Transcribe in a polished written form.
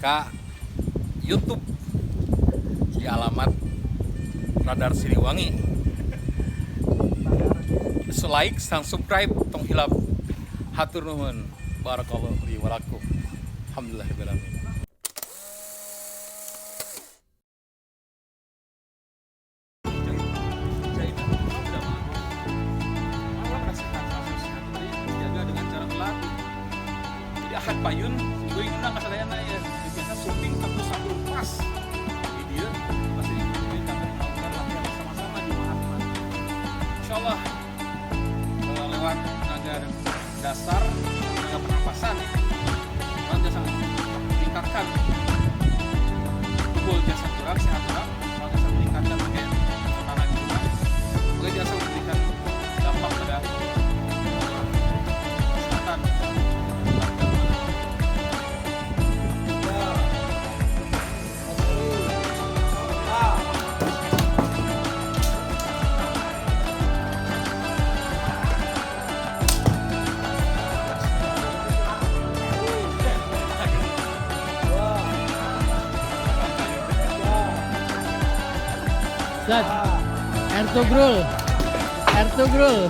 ka YouTube di alamat Radar Siliwangi. So like, sang subscribe, tong hilap. Hatur nuhun. Barakallahu fi walakum. Alhamdulillahirabbil alamin. Ahad payun, gue ingin nang kasalayan ya. Biasa syuting terus satu pas di dia pasti kita melakukan latihan sama-sama di Mahatma. Insyaallah kalau lewat tenaga dasar, tenaga pernapasan, kita sangat meningkatkan tubuh jasa kurang, sehat kurang, kita sangat meningkatkan bagian tenaga di rumah. Gue jasa memberikan dampak pada kesehatan. Ustaz, Ertugrul.